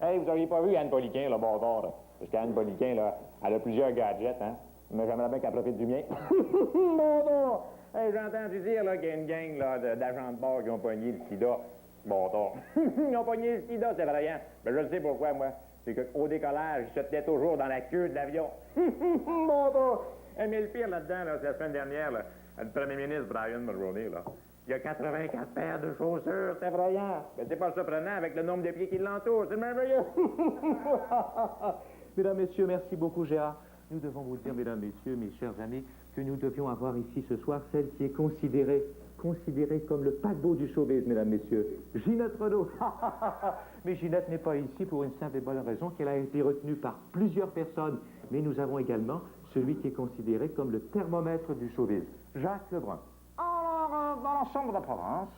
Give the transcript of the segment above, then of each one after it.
Hey, vous auriez pas vu Anne Poliquin, là, bâtard, là? Parce qu'Anne Poliquin, là, elle a plusieurs gadgets, hein? Mais j'aimerais bien qu'elle profite du mien. Bâtard! Hey, j'ai entendu dire, là, qu'il y a une gang, là, d'agents de bord qui ont pogné le sida. Bâtard! Ils ont pogné le sida, c'est vrai. Ben, je le sais pourquoi, moi. C'est qu'au décollage, ils se tenaient toujours dans la queue de l'avion. Bâtard! Hey, mais le pire là-dedans, là, c'est la semaine dernière, là, le premier ministre Brian Mulroney, là. Il y a 84 paires de chaussures, c'est effrayant. Mais c'est pas surprenant avec le nombre de pieds qui l'entourent, c'est merveilleux. Mesdames, Messieurs, merci beaucoup, Gérard. Nous devons vous dire, Mesdames, Messieurs, mes chers amis, que nous devions avoir ici ce soir celle qui est considérée comme le paquebot du showbiz, Mesdames, Messieurs, Ginette Renaud. Mais Ginette n'est pas ici pour une simple et bonne raison qu'elle a été retenue par plusieurs personnes. Mais nous avons également celui qui est considéré comme le thermomètre du showbiz, Jacques Lebrun. Alors, dans l'ensemble de la province,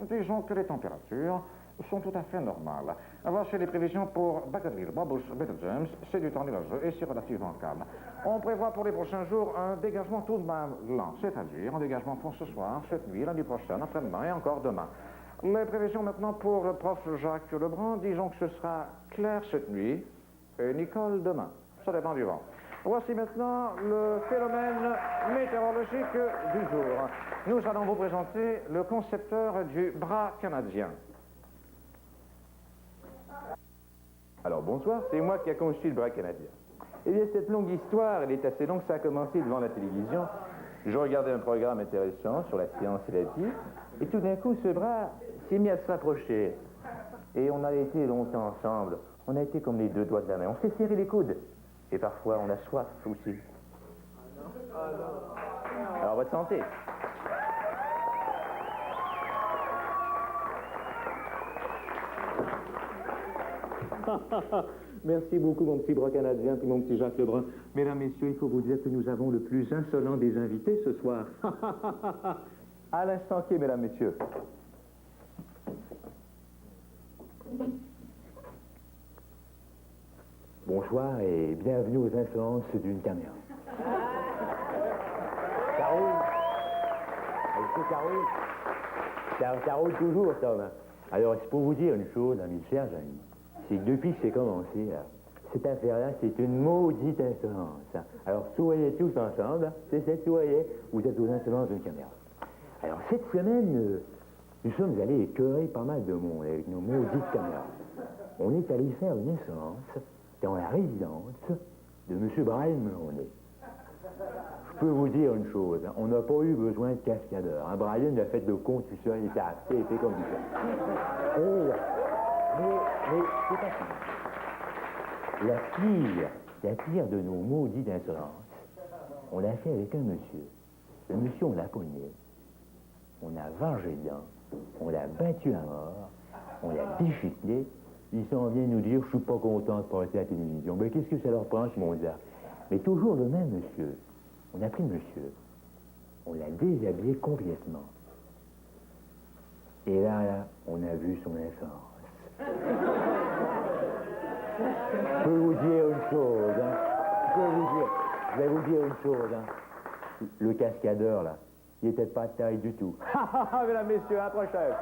disons que les températures sont tout à fait normales. Voici les prévisions pour Bakersfield, Bobos, Little James. C'est du temps nuageux et c'est relativement calme. On prévoit pour les prochains jours un dégagement tout de même lent, c'est-à-dire un dégagement pour ce soir, cette nuit, lundi prochain, après-demain et encore demain. Les prévisions maintenant pour le prof Jacques Lebrun, disons que ce sera clair cette nuit et Nicole demain. Ça dépend du vent. Voici maintenant le phénomène météorologique du jour. Nous allons vous présenter le concepteur du bras canadien. Alors bonsoir, c'est moi qui ai conçu le bras canadien. Eh bien, cette longue histoire, elle est assez longue, ça a commencé devant la télévision. Je regardais un programme intéressant sur la science et la vie, et tout d'un coup, ce bras s'est mis à se rapprocher. Et on a été longtemps ensemble. On a été comme les deux doigts de la main. On s'est serré les coudes. Et parfois, on a soif aussi. Alors, votre santé. Merci beaucoup, mon petit bras canadien et mon petit Jacques Lebrun. Mesdames, Messieurs, il faut vous dire que nous avons le plus insolent des invités ce soir. À l'instant qui est, mesdames, messieurs. Bonsoir et bienvenue aux influences d'une caméra. Ça roule. Ça roule. Ça roule toujours, Tom. Alors, c'est pour vous dire une chose, amis chers amis. C'est que depuis que c'est commencé, là, cette affaire-là, c'est une maudite insolence. Alors, soyez tous ensemble, soyez, vous êtes aux insolences d'une caméra. Alors, cette semaine, nous sommes allés écœurer pas mal de monde avec nos maudites caméras. On est allé faire une insolence dans la résidence de M. Brian Mulroney. Je peux vous dire une chose, hein, on n'a pas eu besoin de cascadeur. Hein. Brian, il a fait le con tout seul, il était assis, il était comme ça. Oh, mais c'est pas ça. La pire de nos maudites insolences, on l'a fait avec un monsieur. Le monsieur, on l'a pogné, on l'a vengé dedans, on l'a battu à mort, on l'a déchiqueté. Ils s'en viennent nous dire, je suis pas content de passer à la télévision. Mais qu'est-ce que ça leur prend, ce monde-là? Mais toujours le même monsieur. On a pris le monsieur, on l'a déshabillé complètement. Et là, on a vu son insolence. Je peux vous dire une chose, hein. Je vais vous dire une chose, hein. Le cascadeur, là, il était pas de taille du tout. Mesdames, Messieurs, à la prochaine.